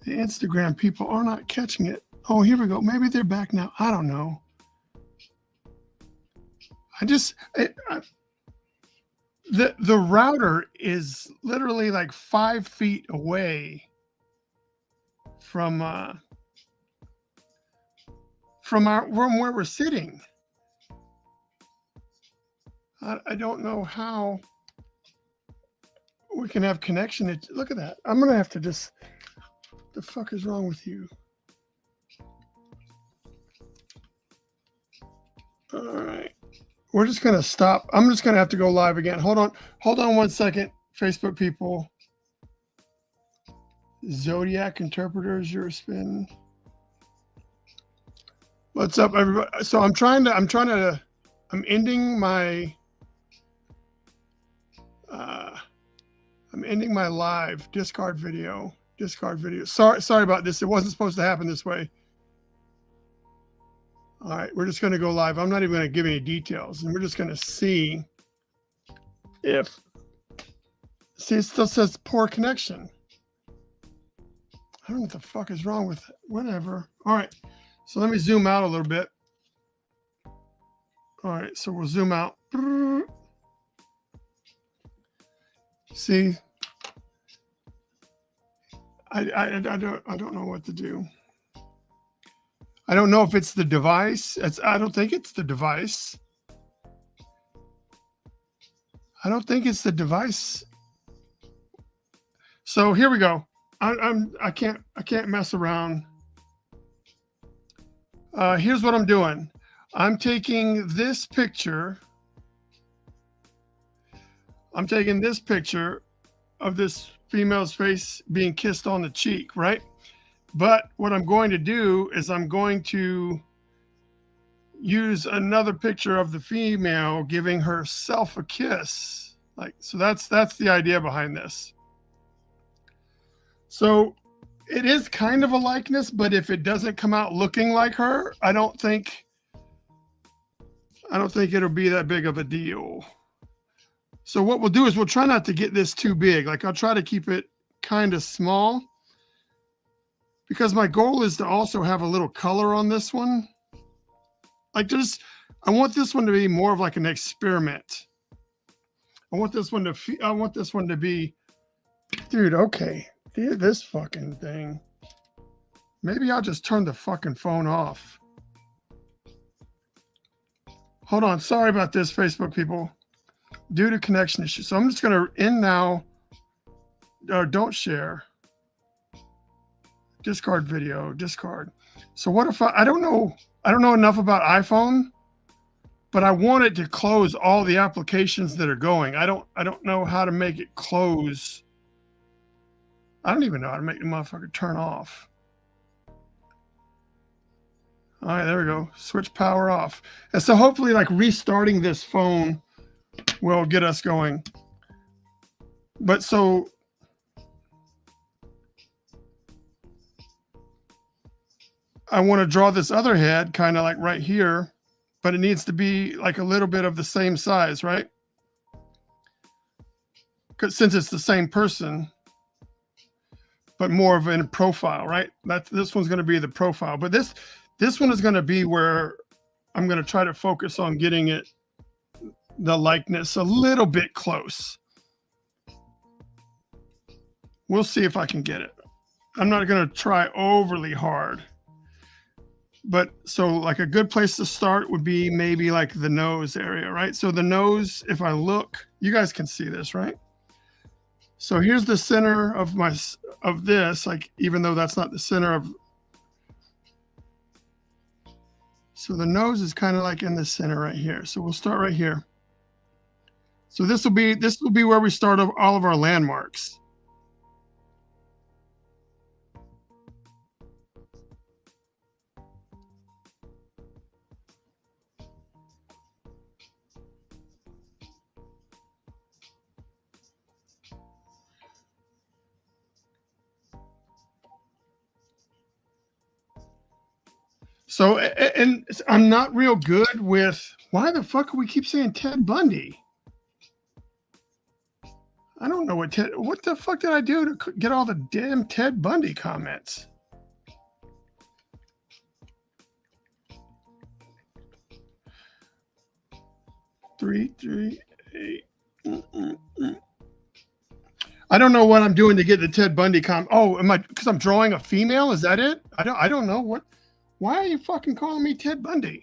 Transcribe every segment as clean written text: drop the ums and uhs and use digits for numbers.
The Instagram people are not catching it. Oh, here we go. Maybe they're back now. I don't know. The router is literally like 5 feet away from where we're sitting. I don't know how we can have connection. Look at that. I'm gonna have to just. The fuck is wrong with you? All right. We're just going to stop. I'm just going to have to go live again. Hold on 1 second, Facebook people. Zodiac Interpreters, your spin. What's up, everybody? So I'm ending my live discard video. Sorry about this. It wasn't supposed to happen this way. All right, we're just going to go live. I'm not even going to give any details, and we're just going to see if. See, it still says poor connection. I don't know what the fuck is wrong with it. Whatever. All right, so let me zoom out a little bit. All right, so we'll zoom out. See. I don't know what to do. I don't know if it's the device. I don't think it's the device. I don't think it's the device. So here we go. I can't mess around. Here's what I'm doing. I'm taking this picture. I'm taking this picture of this female's face being kissed on the cheek, right? But what I'm going to do is I'm going to use another picture of the female giving herself a kiss. So that's the idea behind this. So it is kind of a likeness, but if it doesn't come out looking like her, I don't think it'll be that big of a deal. So what we'll do is we'll try not to get this too big. Like I'll try to keep it kind of small because my goal is to also have a little color on this one. I want this one to be more of like an experiment. I want this one to be, dude, okay. Dude, this fucking thing. Maybe I'll just turn the fucking phone off. Hold on. Sorry about this, Facebook people. Due to connection issues. So I'm just going to end now. Or don't share. Discard video. Discard. So what if I don't know enough about iPhone, but I want it to close all the applications that are going. I don't know how to make it close. I don't even know how to make the motherfucker turn off. All right, there we go. Switch power off. And so hopefully like restarting this phone will get us going. But so I want to draw this other head kind of like right here, but it needs to be like a little bit of the same size, right? Because since it's the same person, but more of a profile, right? This one's going to be the profile, but this one is going to be where I'm going to try to focus on getting it, the likeness a little bit close. We'll see if I can get it. I'm not going to try overly hard. But so like a good place to start would be maybe like the nose area, right? So the nose, if I look, you guys can see this, right? So here's the center of this, like, even though that's not the center of, so the nose is kind of like in the center right here. So we'll start right here. So this will be where we start all of our landmarks. So, and I'm not real good with, why the fuck do we keep saying Ted Bundy? I don't know what the fuck did I do to get all the damn Ted Bundy comments? Three, eight. I don't know what I'm doing to get the Ted Bundy comment. Oh, because I'm drawing a female? Is that it? I don't know what. Why are you fucking calling me Ted Bundy?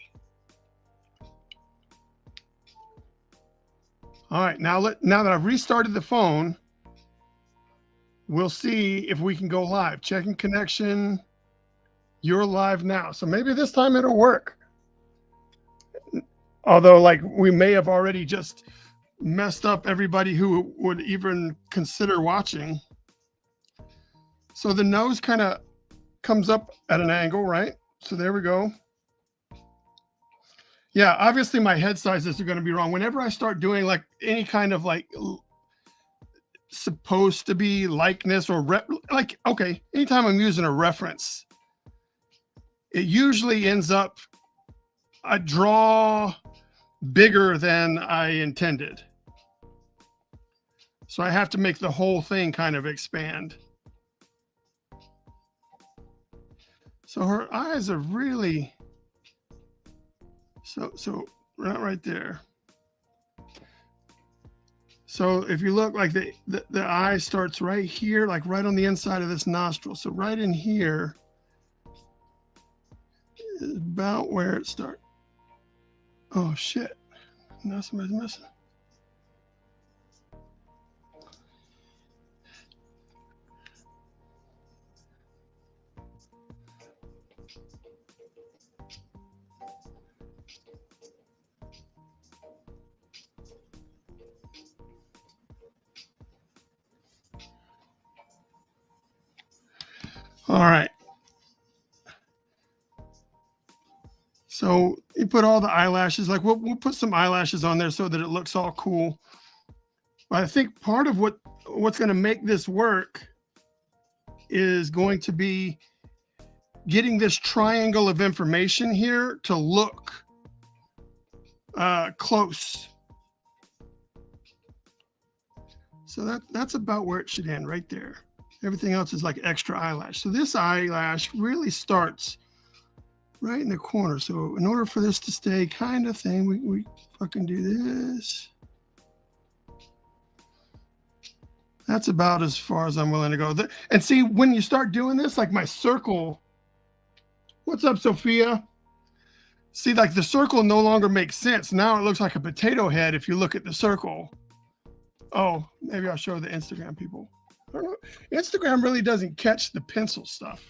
All right, now that I've restarted the phone, we'll see if we can go live. Checking connection. You're live now. So maybe this time it'll work. Although, like, we may have already just messed up everybody who would even consider watching. So the nose kind of comes up at an angle, right? So there we go. Yeah, obviously my head sizes are going to be wrong. Whenever I start doing like any kind of like supposed to be likeness or like, okay, anytime I'm using a reference, it usually ends up, I draw bigger than I intended. So I have to make the whole thing kind of expand. So her eyes are really, so not right there. So if you look, like the eye starts right here, like right on the inside of this nostril. So right in here is about where it starts. Oh shit, now somebody's missing. All right. So you put all the eyelashes, like we'll put some eyelashes on there so that it looks all cool. But I think part of what's going to make this work is going to be getting this triangle of information here to look close. So that's about where it should end, right there. Everything else is like extra eyelash. So this eyelash really starts right in the corner. So in order for this to stay kind of thing, we fucking do this. That's about as far as I'm willing to go. And see, when you start doing this, like my circle, what's up, Sophia? See, like the circle no longer makes sense. Now it looks like a potato head if you look at the circle. Oh, maybe I'll show the Instagram people. I don't know. Instagram really doesn't catch the pencil stuff.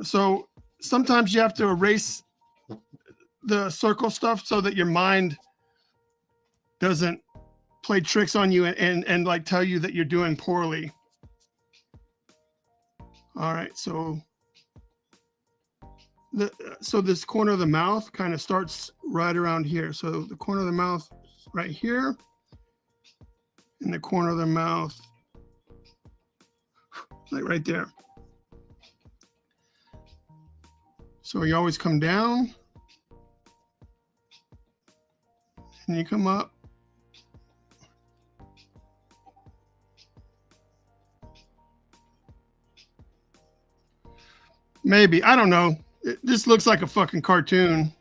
So sometimes you have to erase the circle stuff so that your mind doesn't play tricks on you and like tell you that you're doing poorly. All right, so So this corner of the mouth kind of starts right around here. So the corner of the mouth right here, and the corner of the mouth like right there. So you always come down and you come up. Maybe, I don't know. This looks like a fucking cartoon.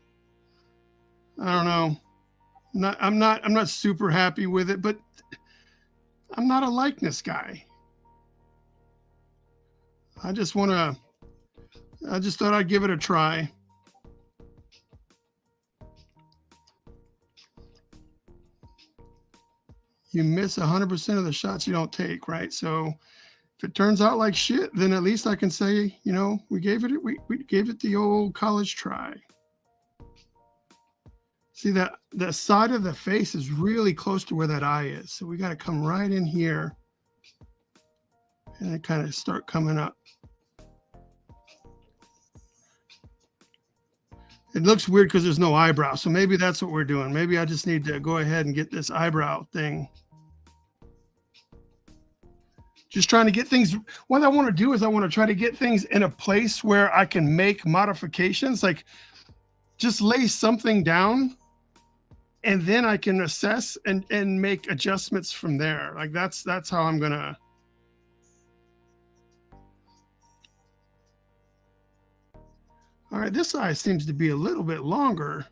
I don't know. I'm not super happy with it, but I'm not a likeness guy. I just thought I'd give it a try. You miss 100% of the shots you don't take, right? So if it turns out like shit, then at least I can say, you know, we gave it the old college try. See that the side of the face is really close to where that eye is. So we got to come right in here and then kind of start coming up. It looks weird because there's no eyebrow. So maybe that's what we're doing. Maybe I just need to go ahead and get this eyebrow thing. Just trying to get things. What I want to do is I want to try to get things in a place where I can make modifications, like just lay something down and then I can assess and make adjustments from there. Like that's how I'm going to. All right, this eye seems to be a little bit longer.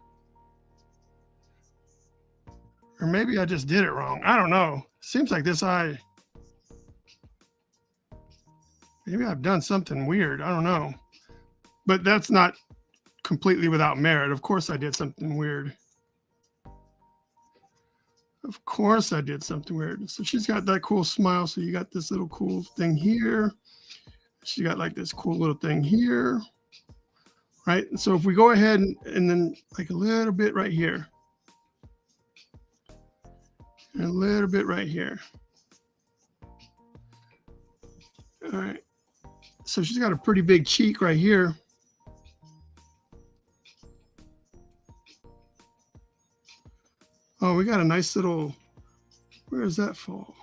Or maybe I just did it wrong. I don't know. Seems like this eye. Maybe I've done something weird. I don't know. But that's not completely without merit. Of course I did something weird. Of course I did something weird. So she's got that cool smile. So you got this little cool thing here. She got like this cool little thing here. Right? And so if we go ahead and then like a little bit right here. And a little bit right here. All right. So she's got a pretty big cheek right here. Oh, we got a nice little, where does that fall?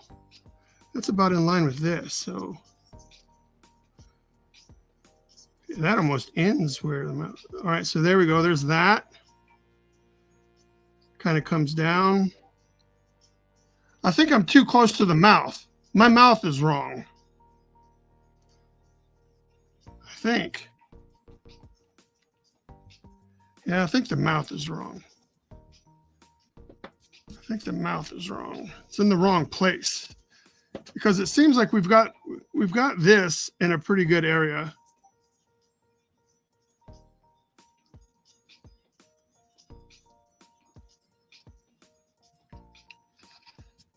That's about in line with this. So that almost ends where the mouth. All right, so there we go. There's that. Kind of comes down. I think I'm too close to the mouth. My mouth is wrong. I think. Yeah, I think the mouth is wrong. I think the mouth is wrong. It's in the wrong place. Because it seems like we've got this in a pretty good area.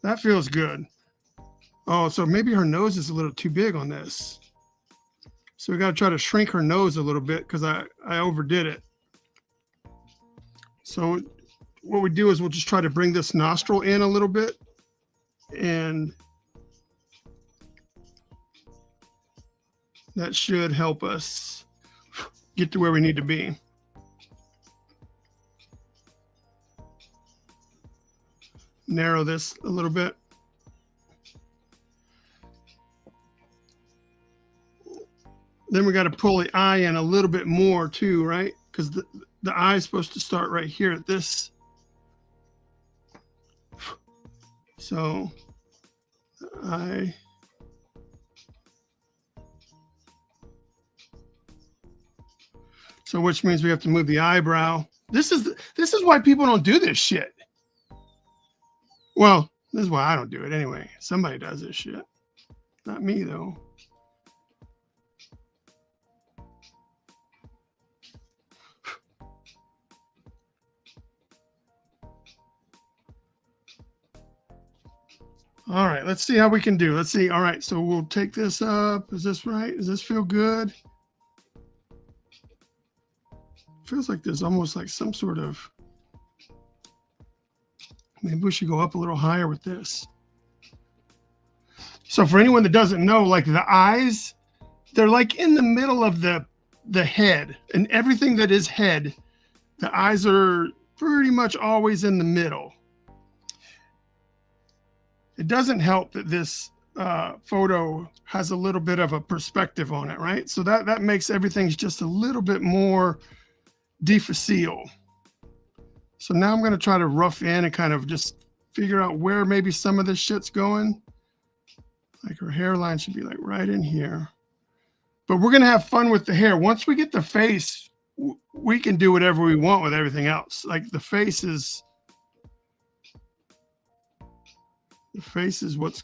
That feels good. Oh, so maybe her nose is a little too big on this. So we got to try to shrink her nose a little bit because I overdid it. So what we do is we'll just try to bring this nostril in a little bit. And that should help us get to where we need to be. Narrow this a little bit. Then we got to pull the eye in a little bit more too, right? Because the eye is supposed to start right here at this. So eye. So which means we have to move the eyebrow. This is why people don't do this shit. Well, this is why I don't do it anyway. Somebody does this shit. Not me, though. All right, let's see how we can do. Let's see. All right, so we'll take this up. Is this right? Does this feel good? Feels like there's almost like some sort of... Maybe we should go up a little higher with this. So for anyone that doesn't know, like the eyes, they're like in the middle of the the head and everything that is head. The eyes are pretty much always in the middle. It doesn't help that this photo has a little bit of a perspective on it, right? So that makes everything just a little bit more difficile. So now I'm going to try to rough in and kind of just figure out where maybe some of this shit's going. Like her hairline should be like right in here. But we're going to have fun with the hair. Once we get the face, we can do whatever we want with everything else. Like the face is what's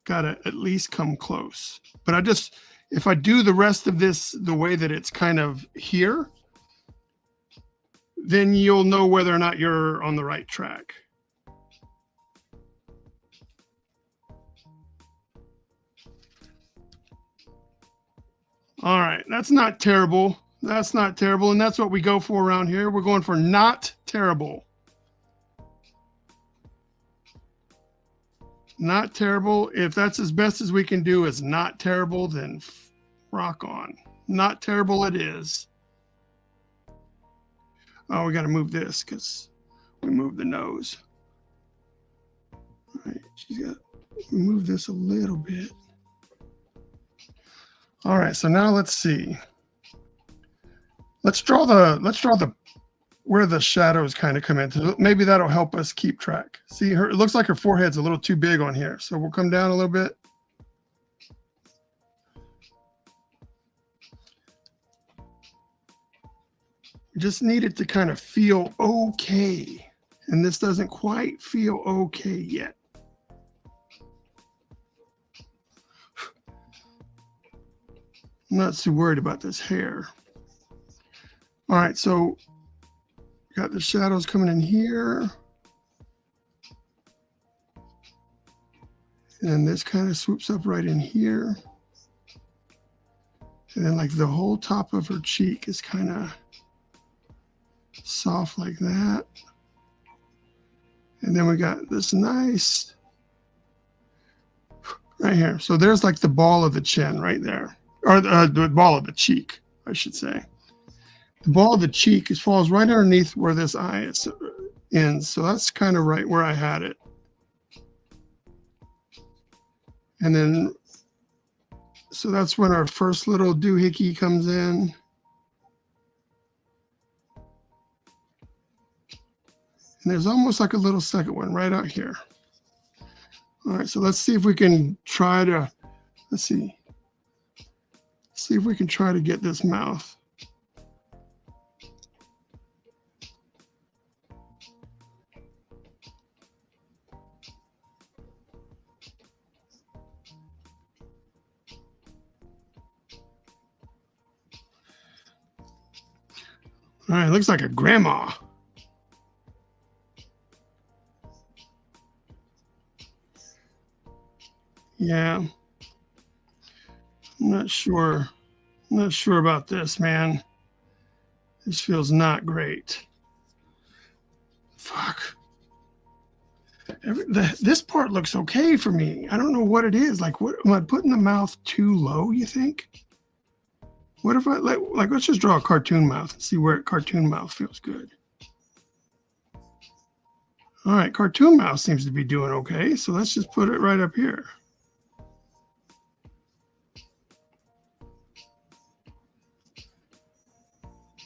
got to at least come close. But if I do the rest of this the way that it's kind of here, then you'll know whether or not you're on the right track. All right, that's not terrible. That's not terrible, and that's what we go for around here. We're going for not terrible. Not terrible. If that's as best as we can do is not terrible, then rock on. Not terrible it is. Oh, we got to move this because we moved the nose. All right, she's got to move this a little bit. All right, so now let's see. Let's draw the where the shadows kind of come in. Maybe that'll help us keep track. See, it looks like her forehead's a little too big on here. So we'll come down a little bit. We just need it to kind of feel okay. And this doesn't quite feel okay yet. I'm not too worried about this hair. All right, so got the shadows coming in here. And this kind of swoops up right in here. And then like the whole top of her cheek is kind of soft like that. And then we got this nice right here. So there's like the ball of the chin right there. Or the ball of the cheek, I should say. The ball of the cheek falls right underneath where this eye is in. So that's kind of right where I had it. And then, so that's when our first little doohickey comes in. And there's almost like a little second one right out here. All right, so let's see if we can try to, see if we can try to get this mouth. All right, looks like a grandma. Yeah. I'm not sure. I'm not sure about this, man. This feels not great. Fuck. This part looks okay for me. I don't know what it is. Like, what am I putting the mouth too low, you think? What if I like let's just draw a cartoon mouth and see where cartoon mouth feels good. All right, cartoon mouth seems to be doing okay. So let's just put it right up here.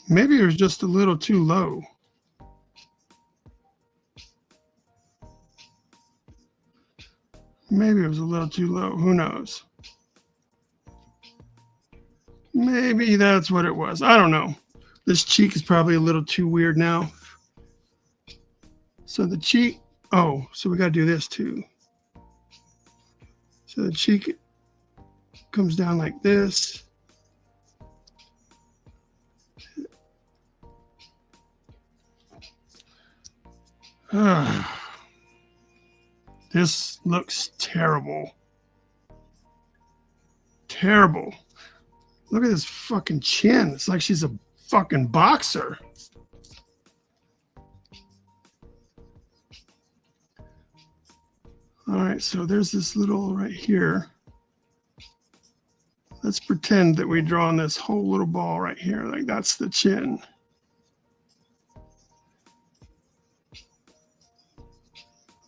Maybe it was just a little too low. Maybe it was a little too low. Who knows? Maybe that's what it was. I don't know. This cheek is probably a little too weird now. So the cheek, oh, so we got to do this too. So the cheek comes down like this. This looks terrible. Terrible. Look at this fucking chin. It's like she's a fucking boxer. All right, so there's this little right here. Let's pretend that we draw on this whole little ball right here, like that's the chin.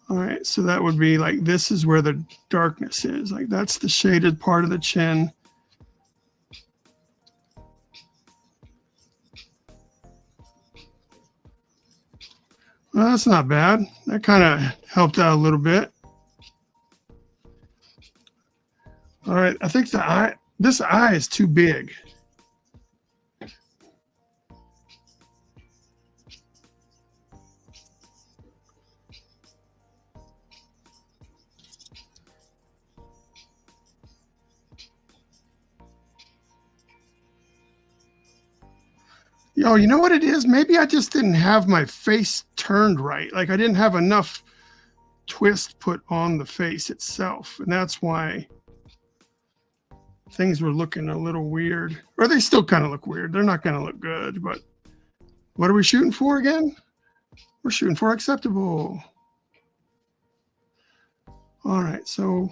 All right, so that would be like, this is where the darkness is, like that's the shaded part of the chin. Well, that's not bad. That kind of helped out a little bit. All right, I think this eye is too big. Yo, you know what it is? Maybe I just didn't have my face turned right. Like I didn't have enough twist put on the face itself. And that's why things were looking a little weird. Or they still kind of look weird. They're not going to look good. But what are we shooting for again? We're shooting for acceptable. All right, so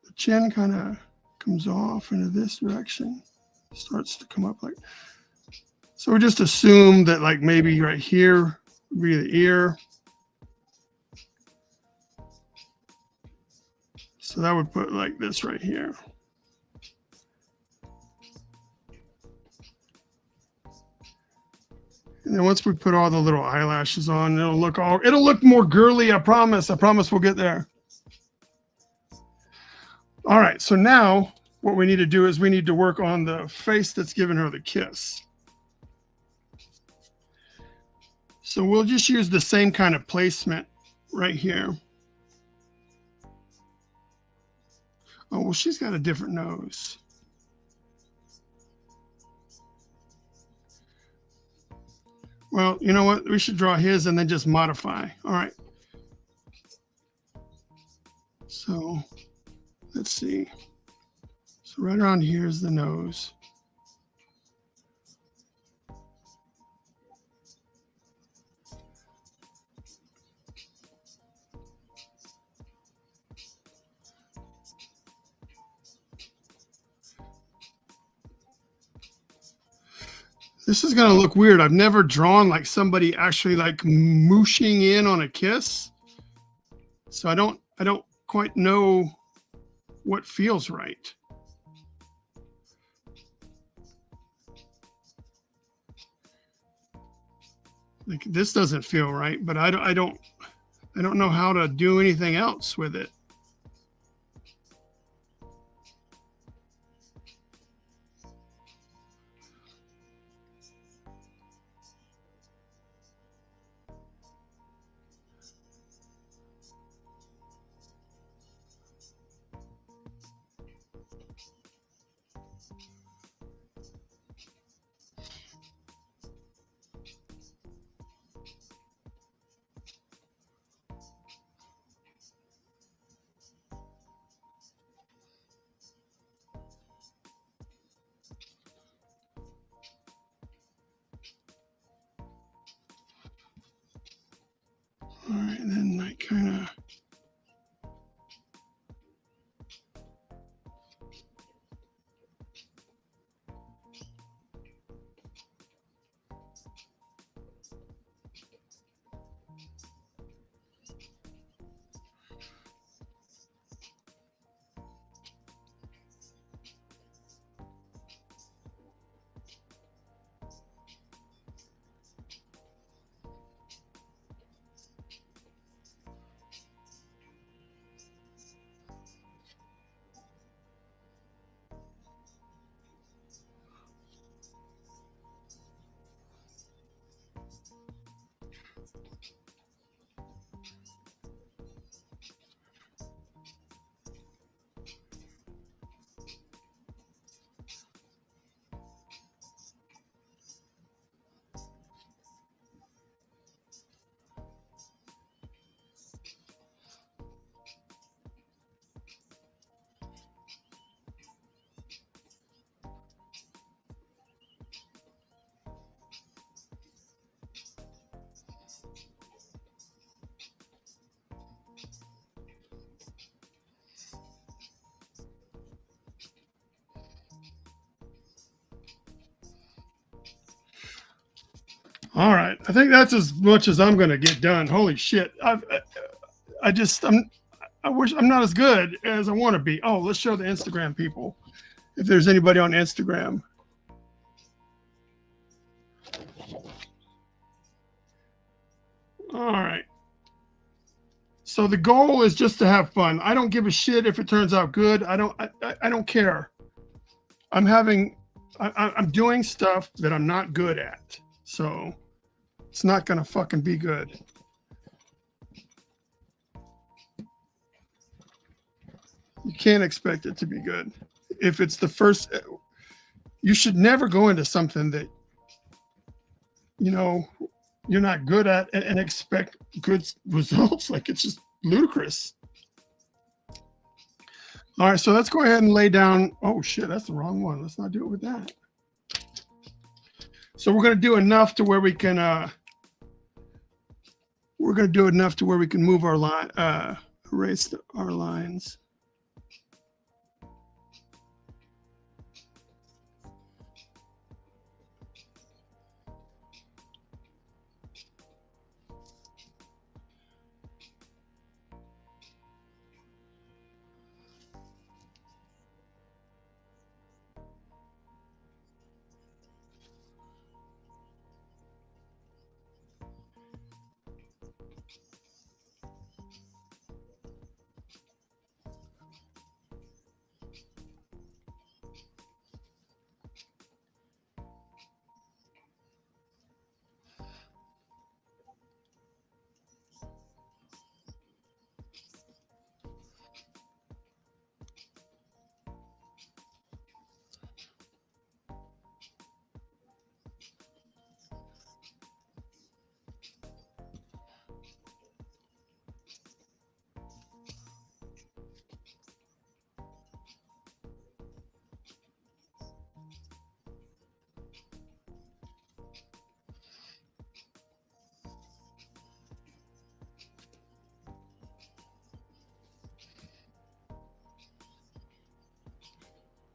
the chin kind of comes off into this direction. Starts to come up like... So we just assume that like maybe right here would be the ear. So that would put like this right here. And then once we put all the little eyelashes on, it'll look more girly, I promise. I promise we'll get there. All right, so now what we need to do is we need to work on the face that's giving her the kiss. So we'll just use the same kind of placement right here. Oh, well, she's got a different nose. Well, you know what? We should draw his and then just modify. All right. So let's see. So right around here is the nose. This is going to look weird. I've never drawn like somebody actually like mooshing in on a kiss. So I don't quite know what feels right. Like this doesn't feel right, but I don't know how to do anything else with it. All right, and then I kind of... All right. I think that's as much as I'm going to get done. Holy shit. I wish I'm not as good as I want to be. Oh, let's show the Instagram people if there's anybody on Instagram. All right. So the goal is just to have fun. I don't give a shit if it turns out good. I don't care. I'm doing stuff that I'm not good at. So it's not going to fucking be good. You can't expect it to be good. If it's the first, you should never go into something that, you know, you're not good at and expect good results. Like, it's just ludicrous. All right, so let's go ahead and lay down. Oh shit, that's the wrong one. Let's not do it with that. So we're going to do enough to where we can move our line, erase our lines.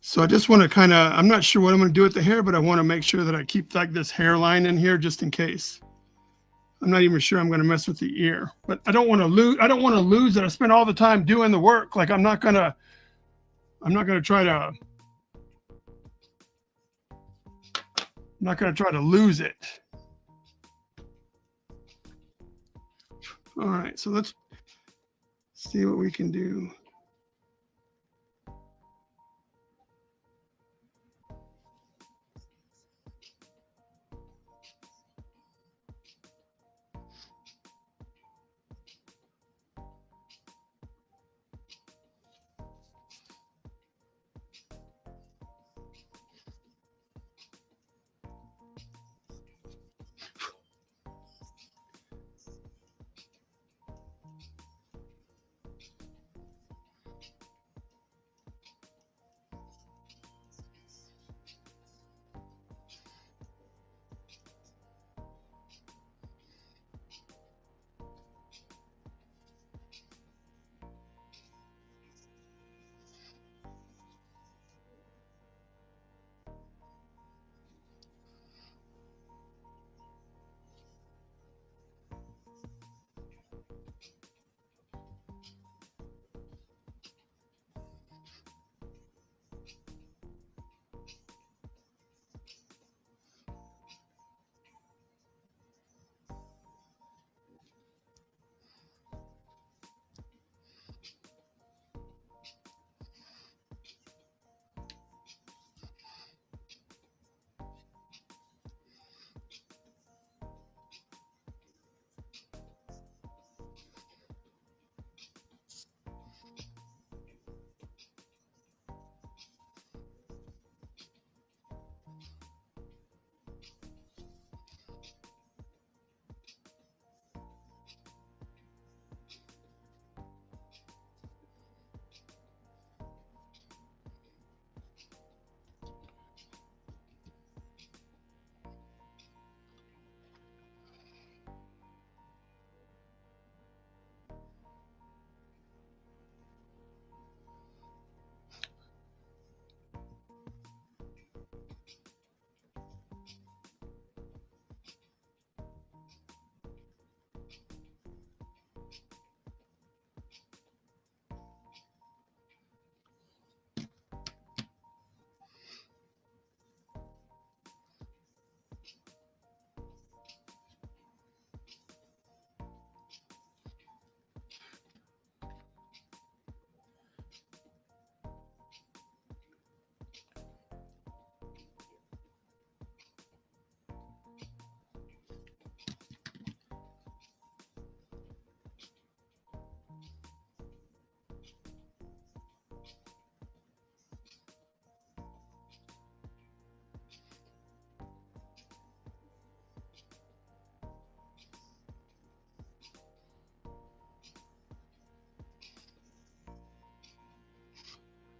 So I just want to kind of, I'm not sure what I'm going to do with the hair, but I want to make sure that I keep like this hairline in here just in case. I'm not even sure I'm going to mess with the ear, but I don't want to lose. I don't want to lose it. I spent all the time doing the work. Like, I'm not going to try to lose it. All right. So let's see what we can do.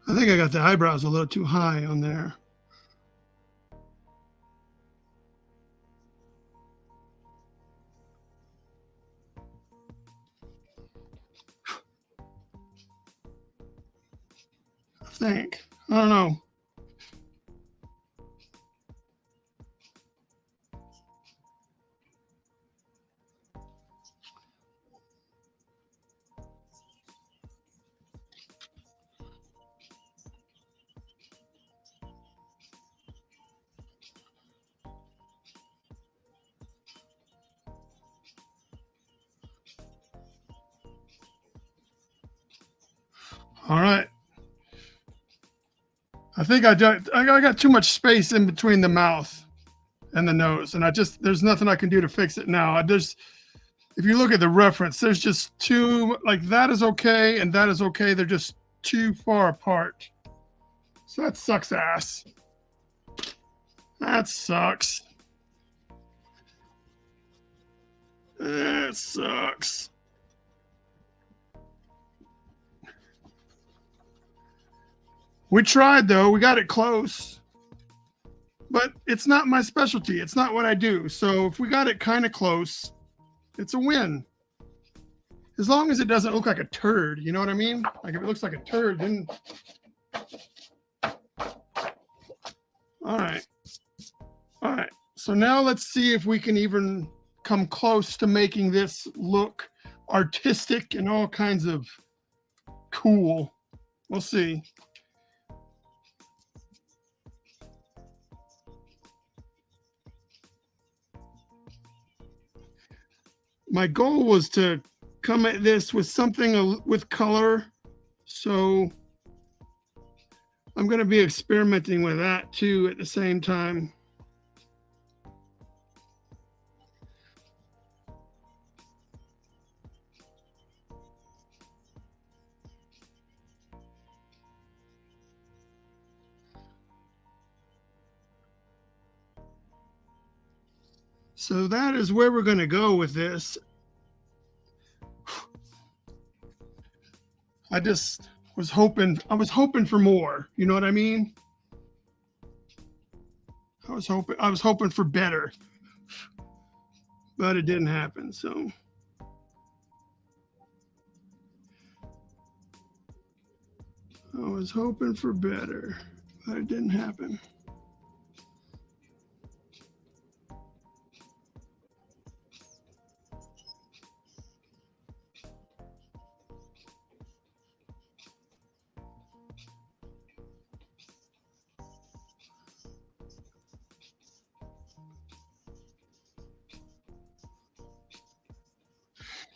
I think I got the eyebrows a little too high on there. I think. I don't know. All right. I think I got too much space in between the mouth and the nose, and there's nothing I can do to fix it now. If you look at the reference, there's just too, like, that is okay and that is okay. They're just too far apart. So that sucks ass. That sucks. That sucks. We tried though. We got it close. But it's not my specialty. It's not what I do. So if we got it kind of close, it's a win. As long as it doesn't look like a turd, you know what I mean? Like if it looks like a turd, then all right. All right. So now let's see if we can even come close to making this look artistic and all kinds of cool. We'll see. My goal was to come at this with something with color. So I'm going to be experimenting with that too at the same time. So that is where we're going to go with this. I was hoping for more. You know what I mean? I was hoping for better, but it didn't happen. So I was hoping for better, but it didn't happen.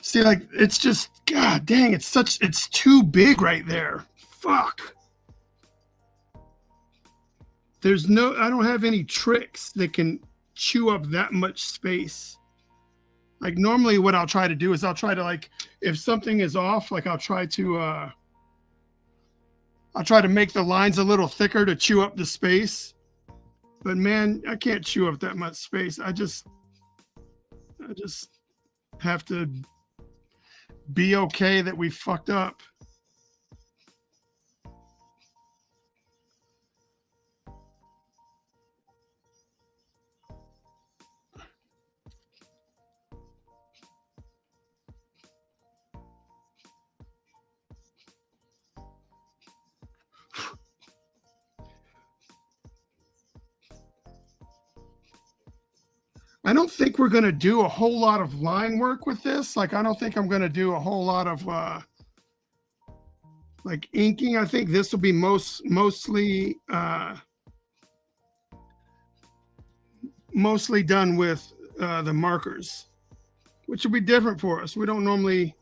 See, like, it's just, God dang, it's too big right there. Fuck. I don't have any tricks that can chew up that much space. Like, normally what I'll try to do is I'll try to, like, if something is off, like, I'll try to make the lines a little thicker to chew up the space. But man, I can't chew up that much space. I just have to be okay that we fucked up. I don't think we're going to do a whole lot of line work with this. Like, I don't think I'm going to do a whole lot of like inking. I think this will be mostly done with the markers, which will be different for us. We don't normally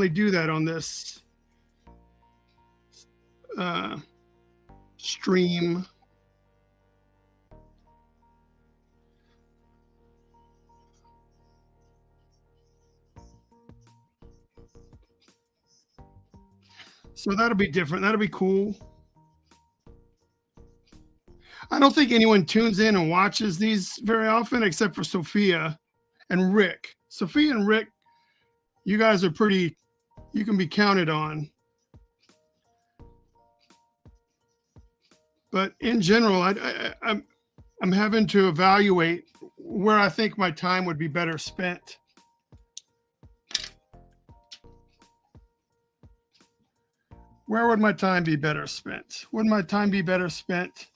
do that on this stream. So that'll be different. That'll be cool. I don't think anyone tunes in and watches these very often, except for Sophia and Rick. Sophia and Rick, you guys are you can be counted on. But in general, I'm having to evaluate where I think my time would be better spent. Where would my time be better spent? Would my time be better spent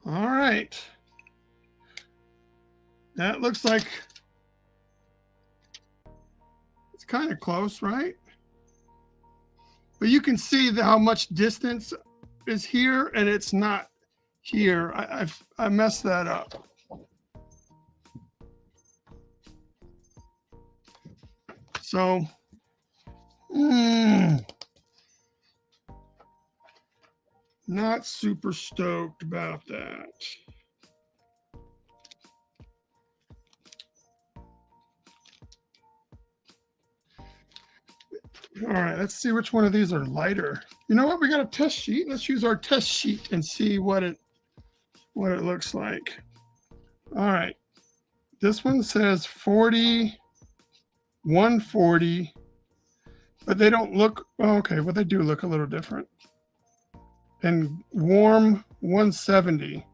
All right. That looks like it's kind of close, right? But you can see how much distance is here and it's not here. I messed that up. So, not super stoked about that. All right, let's see which one of these are lighter. You know what? We got a test sheet. Let's use our test sheet and see what it looks like. All right. This one says 40, 140, but they don't look, oh, okay, well, they do look a little different. And warm 170.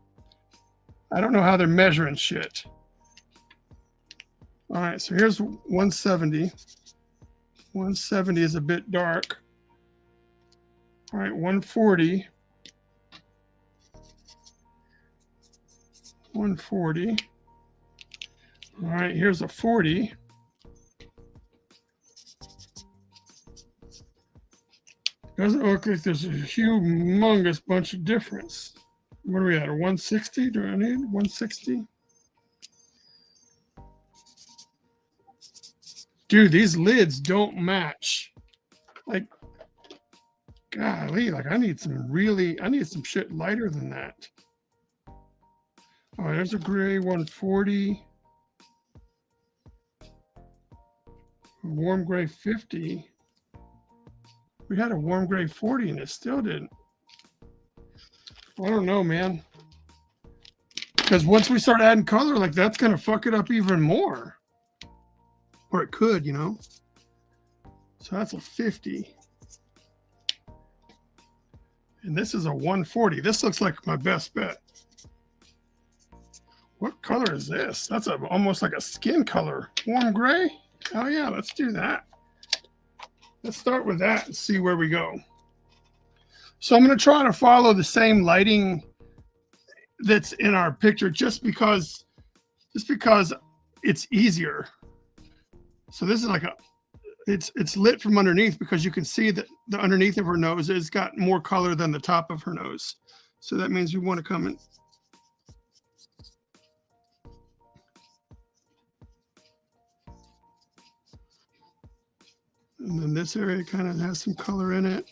I don't know how they're measuring shit. All right, so here's 170. 170 is a bit dark. All right, 140. 140. All right, here's a 40. Doesn't look like there's a humongous bunch of difference. What are we at, a 160? Do I need 160? Dude, these lids don't match. Like, golly, like I need some shit lighter than that. Oh, there's a gray 140. A warm gray 50. We had a warm gray 40 and it still didn't. I don't know, man. Because once we start adding color, like that's going to fuck it up even more. Or it could, you know. So that's a 50. And this is a 140. This looks like my best bet. What color is this? That's almost like a skin color. Warm gray? Oh yeah, let's do that. Let's start with that and see where we go. So I'm going to try to follow the same lighting that's in our picture just because it's easier. So this is like it's lit from underneath because you can see that the underneath of her nose has got more color than the top of her nose. So that means we want to come in. And then this area kind of has some color in it.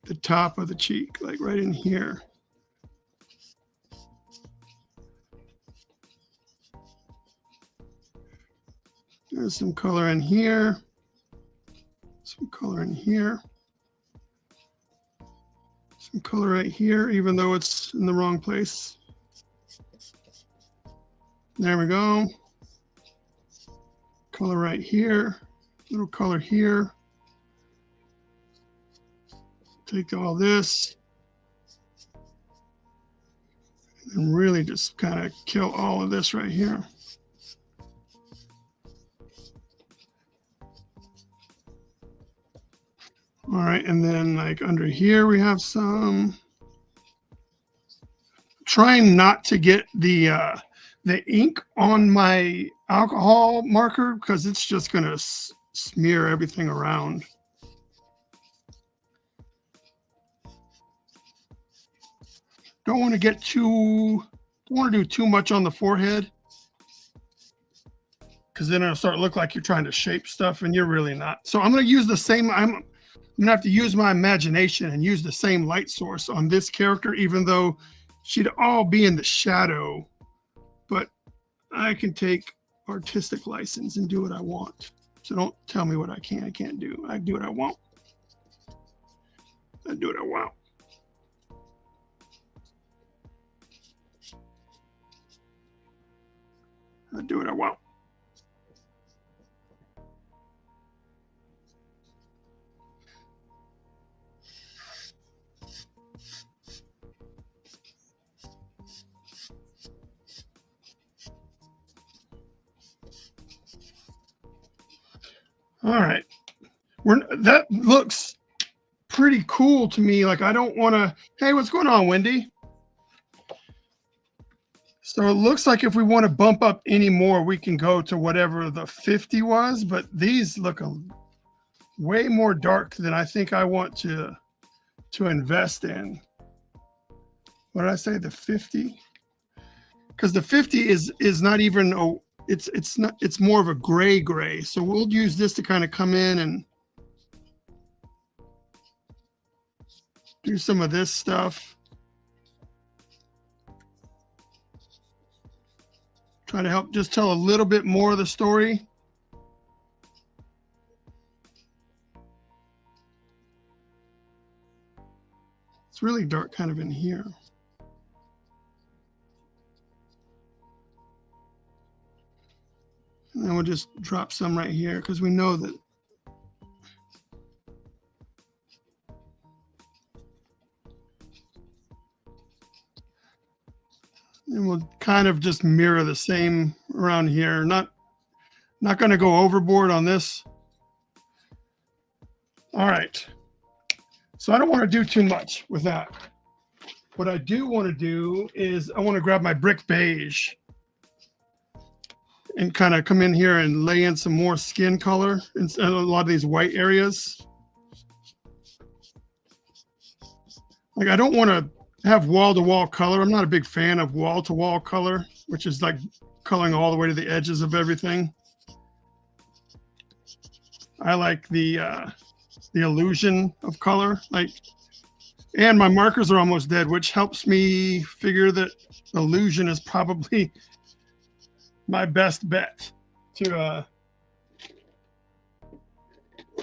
The top of the cheek, like right in here. There's some color in here. Some color in here. Some color right here, even though it's in the wrong place. There we go. Color right here, little color here. Take all this and really just kind of kill all of this right here. All right, and then like under here we have some. Trying not to get the ink on my alcohol marker because it's just going to smear everything around. Don't want to do too much on the forehead because then it'll start to look like you're trying to shape stuff and you're really not. So I'm going to use the same, I'm gonna have to use my imagination and use the same light source on this character, even though she'd all be in the shadow, but I can take artistic license and do what I want. So don't tell me what I can't do. I do what I want. I do what I want. I do what I want. All right. That looks pretty cool to me. Like I don't want to, hey, what's going on, Wendy? So it looks like if we want to bump up any more, we can go to whatever the 50 was, but these look way more dark than I think I want to invest in. What did I say? The 50? Because the 50 is not even it's more of a gray. So we'll use this to kind of come in and do some of this stuff. Try to help just tell a little bit more of the story. It's really dark kind of in here. And then we'll just drop some right here because we know that and we'll kind of just mirror the same around here. Not going to go overboard on this. All right. So I don't want to do too much with that. What I do want to do is I want to grab my brick beige and kind of come in here and lay in some more skin color in a lot of these white areas. Like I don't want to have wall-to-wall color. I'm not a big fan of wall-to-wall color, which is like coloring all the way to the edges of everything. I like the illusion of color. And my markers are almost dead, which helps me figure that illusion is probably my best bet to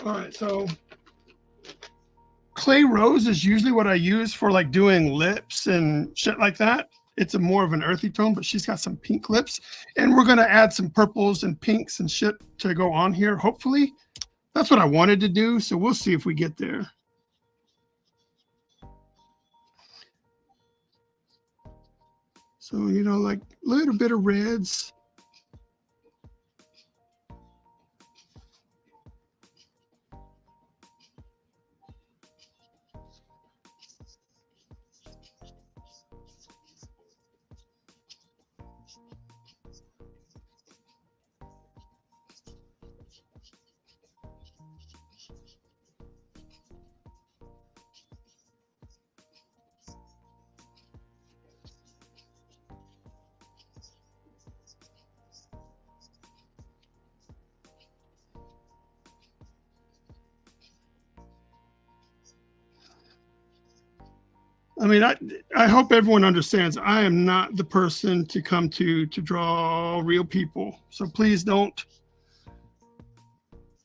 all right, so clay rose is usually what I use for like doing lips and shit like that. It's a more of an earthy tone, but she's got some pink lips, and we're going to add some purples and pinks and shit to go on here. Hopefully that's what I wanted to do. So we'll see if we get there. So, you know, like a little bit of reds. I mean, I hope everyone understands I am not the person to come to draw real people. So please don't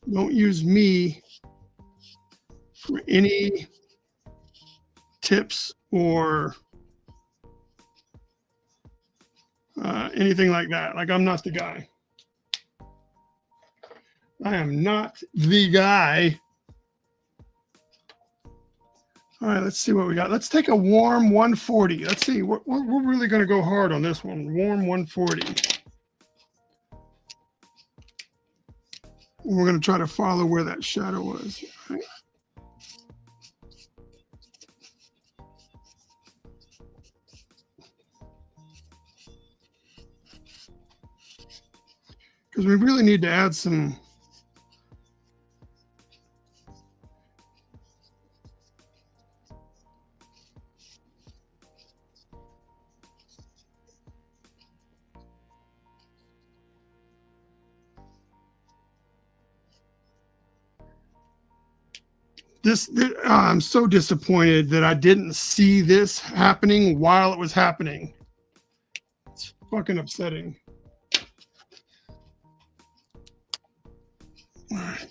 use me for any tips or anything like that. Like, I'm not the guy. I am not the guy. All right, let's see what we got. Let's take a warm 140. Let's see. We're really going to go hard on this one. Warm 140. We're going to try to follow where that shadow was. Right? Because we really need to add some. I'm so disappointed that I didn't see this happening while it was happening. It's fucking upsetting. All right.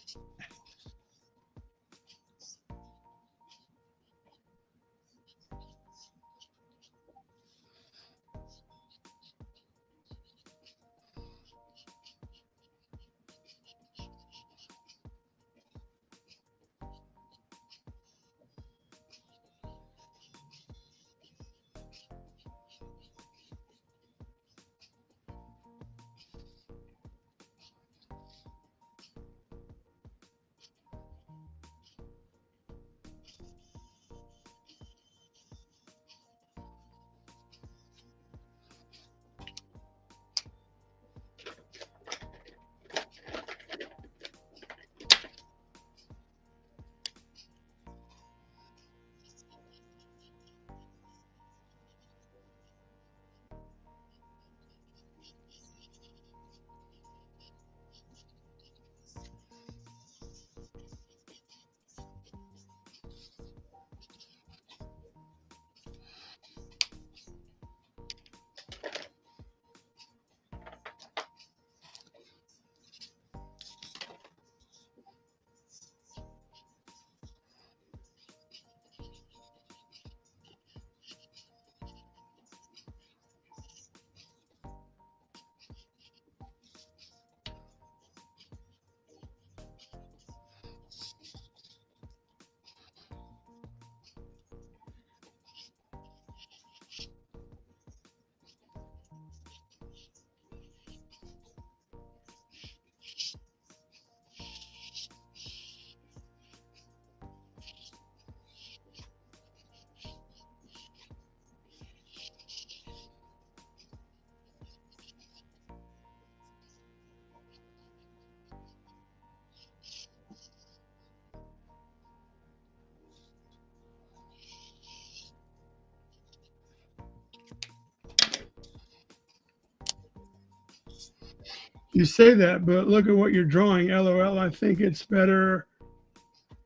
You say that, but look at what you're drawing. LOL. I think it's better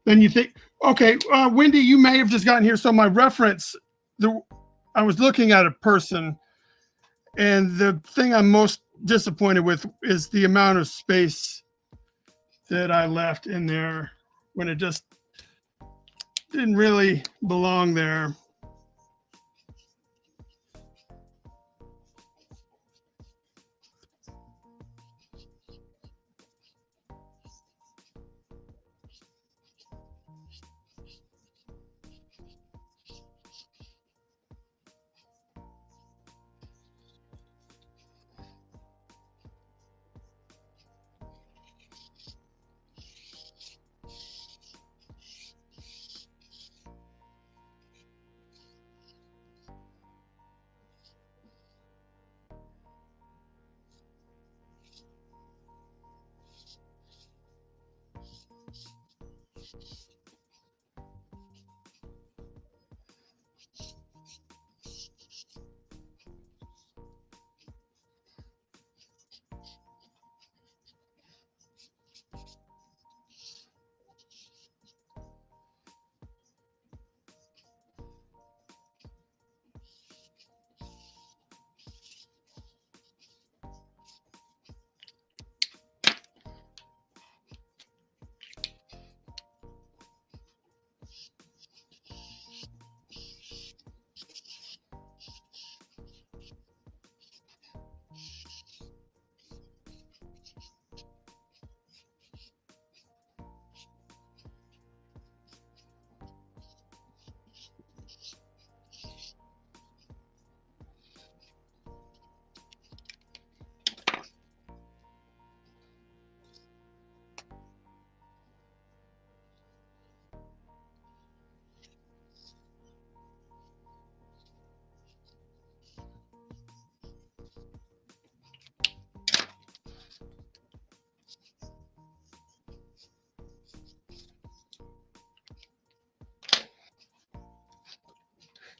than you think. Okay, Wendy, you may have just gotten here. So my reference, I was looking at a person, and the thing I'm most disappointed with is the amount of space that I left in there when it just didn't really belong there.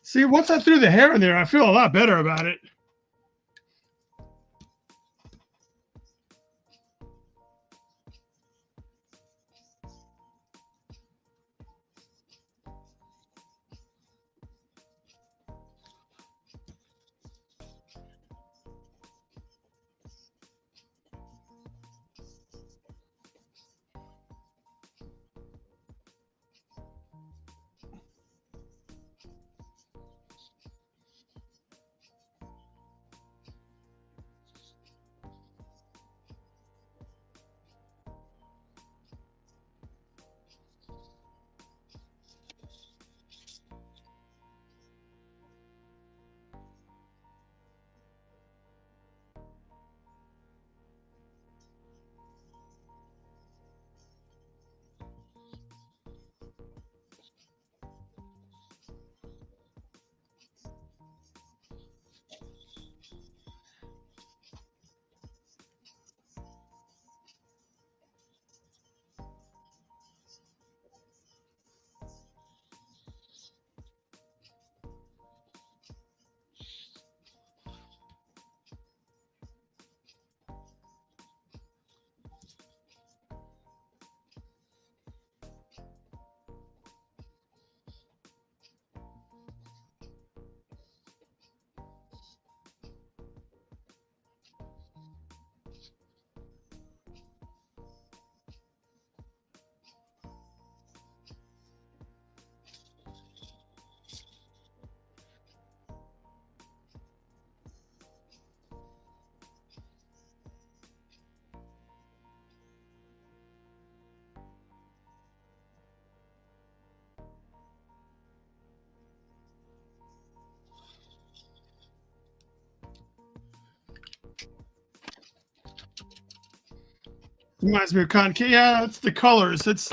See, once I threw the hair in there, I feel a lot better about it. Reminds me of cotton candy. Yeah, it's the colors. It's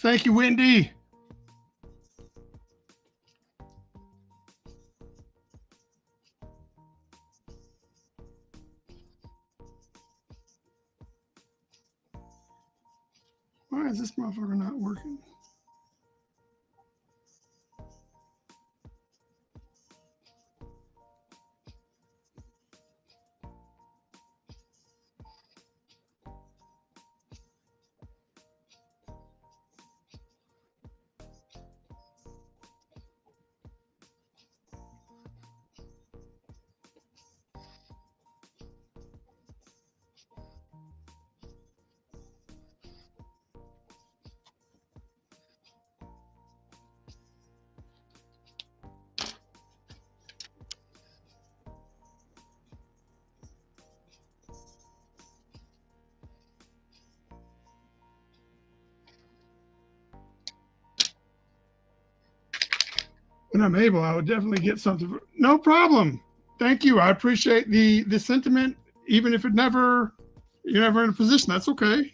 thank you, Wendy. Why is this motherfucker not working? When I'm able, I would definitely get something. No problem. Thank you. I appreciate the sentiment, even if you're never in a position. That's okay.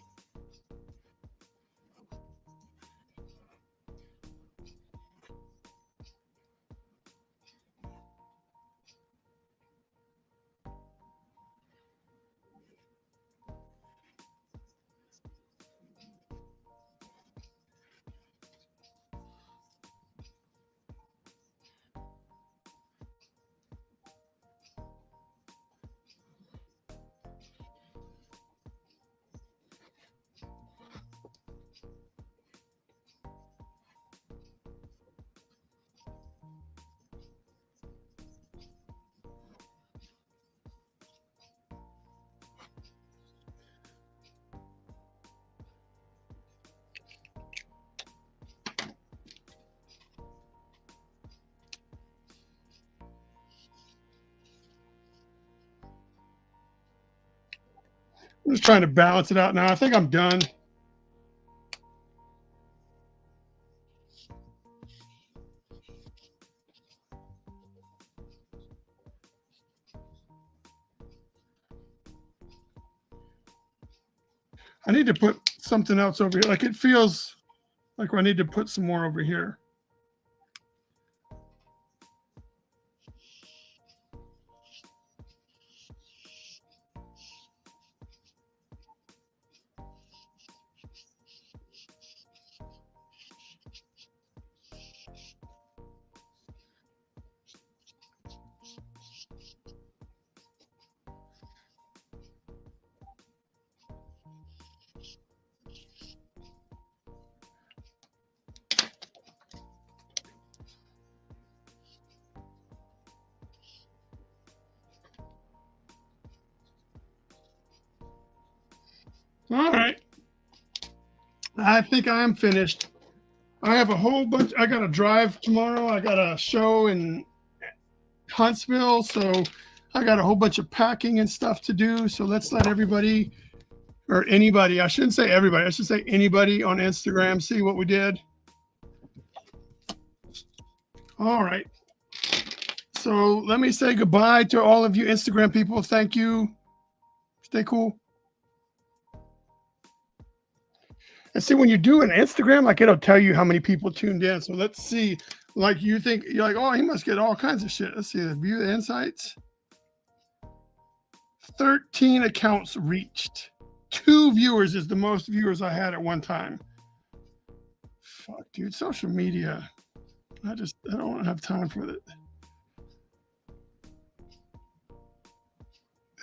I'm just trying to balance it out now. I think I'm done. I need to put something else over here. Like it feels like I need to put some more over here. All right. I think I am finished. I have a whole bunch. I got to drive tomorrow. I got a show in Huntsville. So I got a whole bunch of packing and stuff to do. So let's let everybody or anybody, I shouldn't say everybody, I should say anybody on Instagram see what we did. All right. So let me say goodbye to all of you Instagram people. Thank you. Stay cool. And see, when you do an Instagram, like it'll tell you how many people tuned in. So let's see. Like you think you're like, oh, he must get all kinds of shit. Let's see. View the insights. 13 accounts reached. 2 viewers is the most viewers I had at one time. Fuck, dude. Social media. I don't have time for it.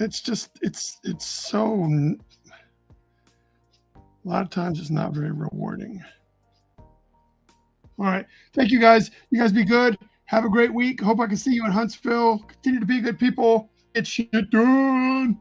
It's just, it's so, a lot of times it's not very rewarding. All right. Thank you guys. You guys be good. Have a great week. Hope I can see you in Huntsville. Continue to be good people. Get shit done.